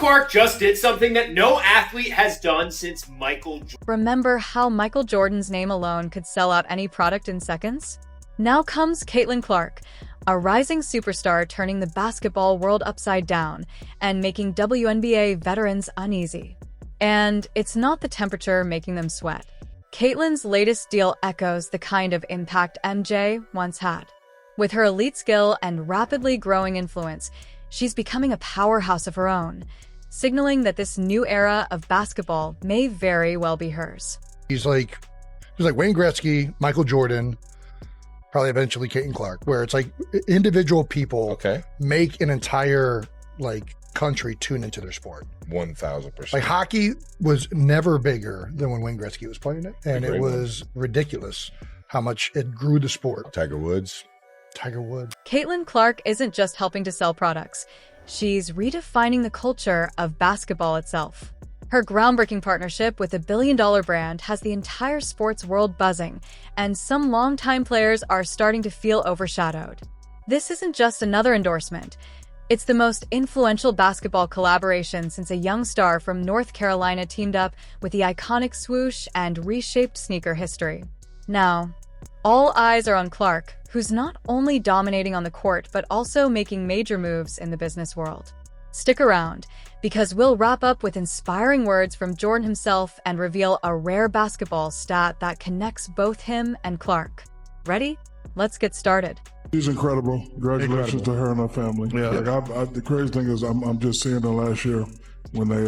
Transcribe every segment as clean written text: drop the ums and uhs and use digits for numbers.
Clark just did something that no athlete has done since Michael Jordan. Remember how Michael Jordan's name alone could sell out any product in seconds? Now comes Caitlin Clark, a rising superstar turning the basketball world upside down and making WNBA veterans uneasy. And it's not the temperature making them sweat. Caitlin's latest deal echoes the kind of impact MJ once had. With her elite skill and rapidly growing influence, she's becoming a powerhouse of her own, signaling that this new era of basketball may very well be hers. He's like Wayne Gretzky, Michael Jordan, probably eventually Caitlin Clark, where it's like individual people make an entire country tune into their sport. 1,000%. Like hockey was never bigger than when Wayne Gretzky was playing it, and it was ridiculous how much it grew the sport. Tiger Woods. Caitlin Clark isn't just helping to sell products. She's redefining the culture of basketball itself. Her groundbreaking partnership with a billion-dollar brand has the entire sports world buzzing, and some longtime players are starting to feel overshadowed. This isn't just another endorsement. It's the most influential basketball collaboration since a young star from North Carolina teamed up with the iconic swoosh and reshaped sneaker history. Now, all eyes are on Clark, who's not only dominating on the court but also making major moves in the business world. Stick around, because we'll wrap up with inspiring words from Jordan himself and reveal a rare basketball stat that connects both him and Clark. Ready? Let's get started. She's incredible. Congratulations to her and her family. Yeah. The crazy thing is I'm just seeing her last year when they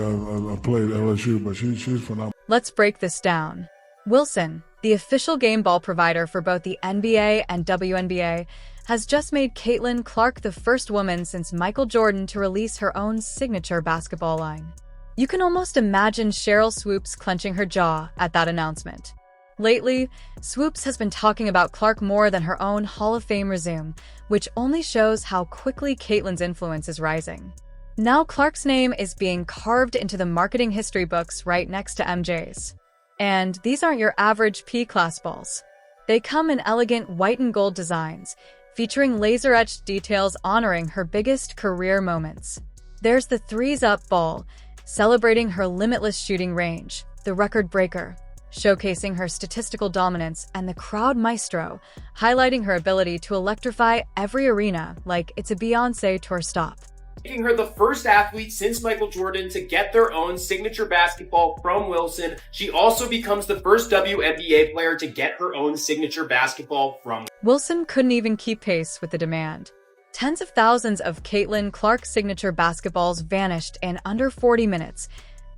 played LSU, but she's phenomenal. Let's break this down. Wilson, the official game ball provider for both the NBA and WNBA, has just made Caitlin Clark the first woman since Michael Jordan to release her own signature basketball line. You can almost imagine Sheryl Swoopes clenching her jaw at that announcement. Lately, Swoopes has been talking about Clark more than her own Hall of Fame resume, which only shows how quickly Caitlin's influence is rising. Now Clark's name is being carved into the marketing history books right next to MJ's. And these aren't your average P-class balls. They come in elegant white and gold designs, featuring laser-etched details honoring her biggest career moments. There's the Threes Up ball, celebrating her limitless shooting range, the record breaker, showcasing her statistical dominance, and the crowd maestro, highlighting her ability to electrify every arena like it's a Beyoncé tour stop. Making her the first athlete since Michael Jordan to get their own signature basketball from Wilson. She also becomes the first WNBA player to get her own signature basketball from Wilson couldn't even keep pace with the demand. Tens of thousands of Caitlin Clark signature basketballs vanished in under 40 minutes,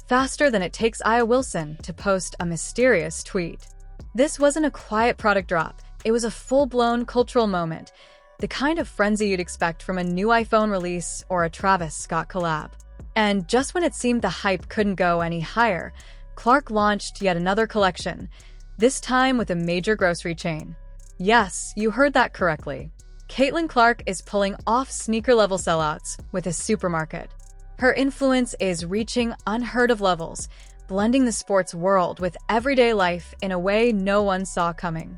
faster than it takes Aya Wilson to post a mysterious tweet. This wasn't a quiet product drop, it was a full-blown cultural moment, the kind of frenzy you'd expect from a new iPhone release or a Travis Scott collab. And just when it seemed the hype couldn't go any higher, Clark launched yet another collection, this time with a major grocery chain. Yes, you heard that correctly. Caitlin Clark is pulling off sneaker-level sellouts with a supermarket. Her influence is reaching unheard-of levels, blending the sports world with everyday life in a way no one saw coming.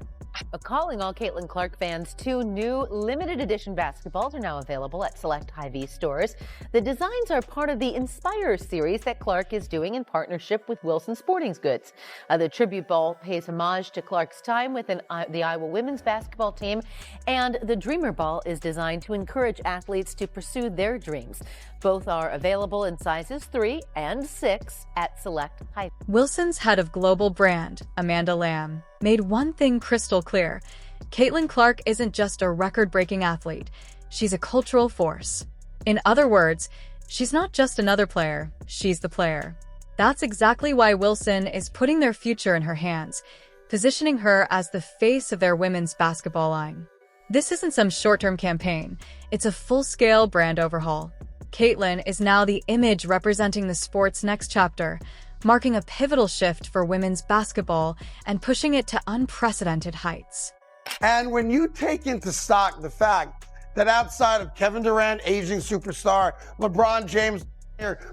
Calling all Caitlin Clark fans, 2 new limited edition basketballs are now available at select Hy-Vee stores. The designs are part of the Inspire series that Clark is doing in partnership with Wilson Sporting Goods. The tribute ball pays homage to Clark's time with the Iowa women's basketball team, and the Dreamer ball is designed to encourage athletes to pursue their dreams. Both are available in sizes 3 and 6 at select Hy-Vee. Wilson's head of global brand, Amanda Lamb, made one thing crystal clear. Caitlin Clark isn't just a record-breaking athlete, she's a cultural force. In other words, she's not just another player, she's the player. That's exactly why Wilson is putting their future in her hands, positioning her as the face of their women's basketball line. This isn't some short-term campaign, it's a full-scale brand overhaul. Caitlin is now the image representing the sport's next chapter, marking a pivotal shift for women's basketball and pushing it to unprecedented heights. And when you take into stock the fact that outside of Kevin Durant, aging superstar, LeBron James,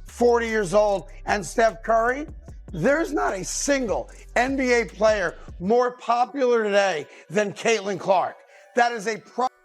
40 years old, and Steph Curry, there's not a single NBA player more popular today than Caitlin Clark. That is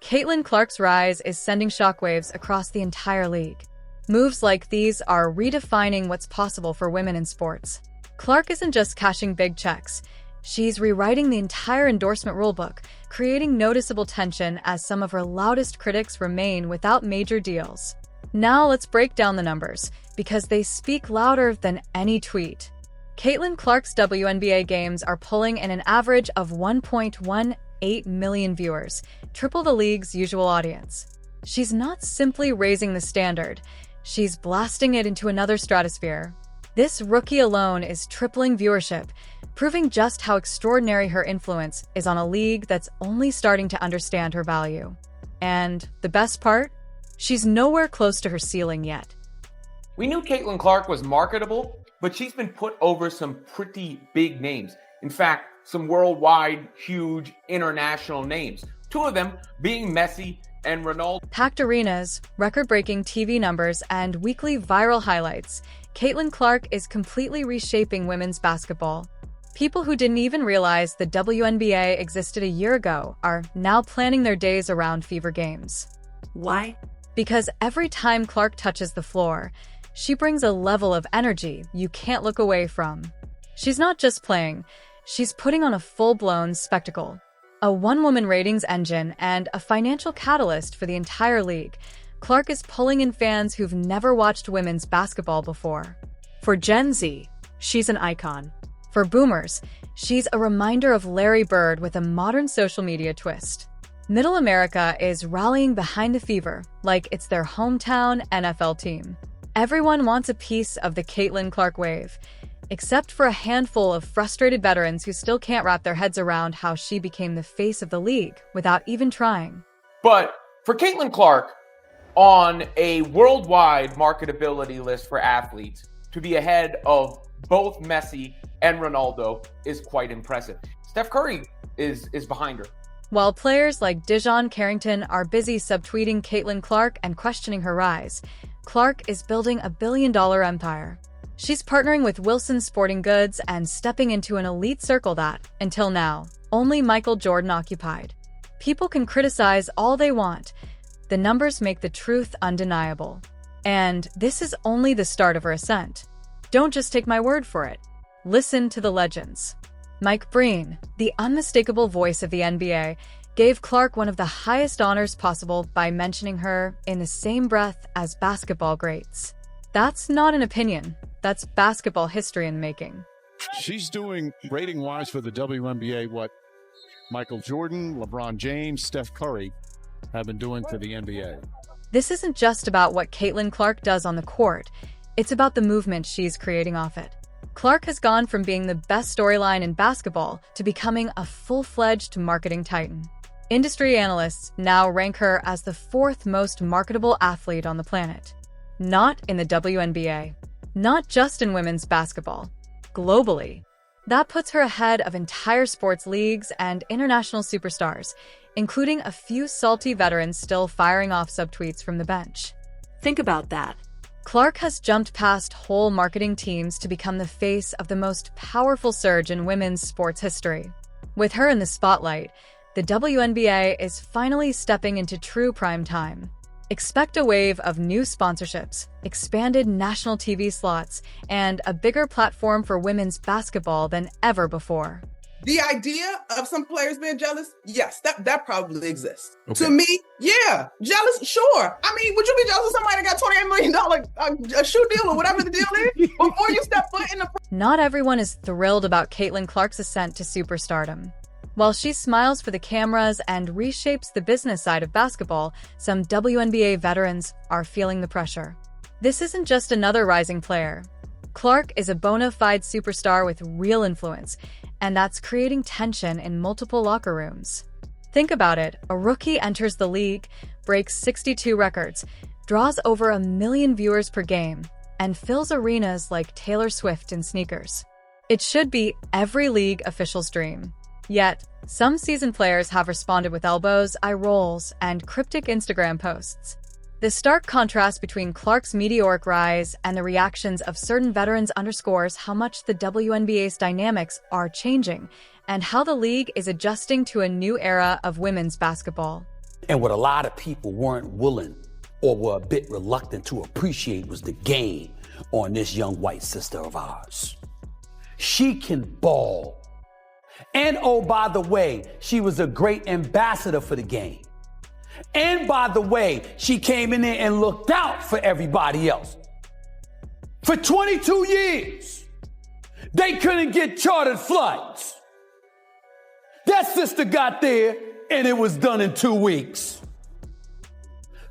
Caitlin Clark's rise is sending shockwaves across the entire league. Moves like these are redefining what's possible for women in sports. Clark isn't just cashing big checks. She's rewriting the entire endorsement rulebook, creating noticeable tension as some of her loudest critics remain without major deals. Now let's break down the numbers, because they speak louder than any tweet. Caitlin Clark's WNBA games are pulling in an average of 1.18 million viewers, triple the league's usual audience. She's not simply raising the standard, she's blasting it into another stratosphere. This rookie alone is tripling viewership, proving just how extraordinary her influence is on a league that's only starting to understand her value. And the best part? She's nowhere close to her ceiling yet. We knew Caitlin Clark was marketable, but she's been put over some pretty big names. In fact, some worldwide, huge, international names. Two of them being Messi and Ronaldo. Packed arenas, record-breaking TV numbers, and weekly viral highlights, Caitlin Clark is completely reshaping women's basketball. People who didn't even realize the WNBA existed a year ago are now planning their days around Fever games. Why? Because every time Clark touches the floor, she brings a level of energy you can't look away from. She's not just playing, she's putting on a full-blown spectacle. A one-woman ratings engine and a financial catalyst for the entire league, Clark is pulling in fans who've never watched women's basketball before. For Gen Z, she's an icon. For boomers, she's a reminder of Larry Bird with a modern social media twist. Middle America is rallying behind the Fever like it's their hometown NFL team. Everyone wants a piece of the Caitlin Clark wave, except for a handful of frustrated veterans who still can't wrap their heads around how she became the face of the league without even trying. But for Caitlin Clark, on a worldwide marketability list for athletes, to be ahead of both Messi and Ronaldo is quite impressive. Steph Curry is behind her. While players like Dijon Carrington are busy subtweeting Caitlin Clark and questioning her rise, Clark is building a billion-dollar empire. She's partnering with Wilson Sporting Goods and stepping into an elite circle that, until now, only Michael Jordan occupied. People can criticize all they want. The numbers make the truth undeniable. And this is only the start of her ascent. Don't just take my word for it. Listen to the legends. Mike Breen, the unmistakable voice of the NBA, gave Clark one of the highest honors possible by mentioning her in the same breath as basketball greats. That's not an opinion. That's basketball history in making. She's doing rating-wise for the WNBA what Michael Jordan, LeBron James, Steph Curry have been doing for the NBA. This isn't just about what Caitlin Clark does on the court. It's about the movement she's creating off it. Clark has gone from being the best storyline in basketball to becoming a full-fledged marketing titan. Industry analysts now rank her as the fourth most marketable athlete on the planet. Not in the WNBA. Not just in women's basketball. Globally. That puts her ahead of entire sports leagues and international superstars, including a few salty veterans still firing off subtweets from the bench. Think about that. Clark has jumped past whole marketing teams to become the face of the most powerful surge in women's sports history. With her in the spotlight, the WNBA is finally stepping into true prime time. Expect a wave of new sponsorships, expanded national TV slots, and a bigger platform for women's basketball than ever before. The idea of some players being jealous, yes, that probably exists. Okay. To me, yeah, jealous, sure. I mean, would you be jealous of somebody that got $28 million a shoe deal or whatever the deal is before you step foot in the... Not everyone is thrilled about Caitlin Clark's ascent to superstardom. While she smiles for the cameras and reshapes the business side of basketball, some WNBA veterans are feeling the pressure. This isn't just another rising player. Clark is a bona fide superstar with real influence, and that's creating tension in multiple locker rooms. Think about it. A rookie enters the league, breaks 62 records, draws over 1 million viewers per game, and fills arenas like Taylor Swift in sneakers. It should be every league official's dream. Yet, some seasoned players have responded with elbows, eye rolls, and cryptic Instagram posts. The stark contrast between Clark's meteoric rise and the reactions of certain veterans underscores how much the WNBA's dynamics are changing and how the league is adjusting to a new era of women's basketball. And what a lot of people weren't willing or were a bit reluctant to appreciate was the game on this young white sister of ours. She can ball. And oh, by the way, she was a great ambassador for the game. And by the way, she came in there and looked out for everybody else. For 22 years, they couldn't get chartered flights. That sister got there and it was done in 2 weeks.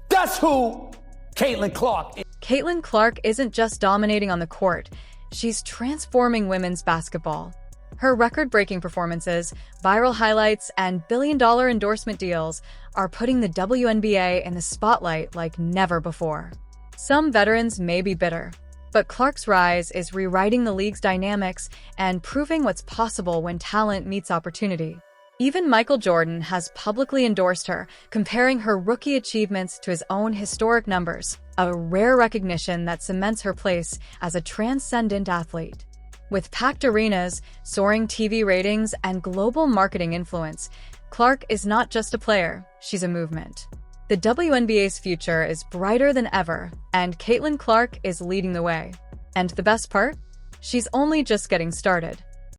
That's who Caitlin Clark is. Caitlin Clark isn't just dominating on the court, she's transforming women's basketball. Her record-breaking performances, viral highlights, and billion-dollar endorsement deals are putting the WNBA in the spotlight like never before. Some veterans may be bitter, but Clark's rise is rewriting the league's dynamics and proving what's possible when talent meets opportunity. Even Michael Jordan has publicly endorsed her, comparing her rookie achievements to his own historic numbers, a rare recognition that cements her place as a transcendent athlete. With packed arenas, soaring TV ratings, and global marketing influence, Clark is not just a player, she's a movement. The WNBA's future is brighter than ever, and Caitlin Clark is leading the way. And the best part? She's only just getting started.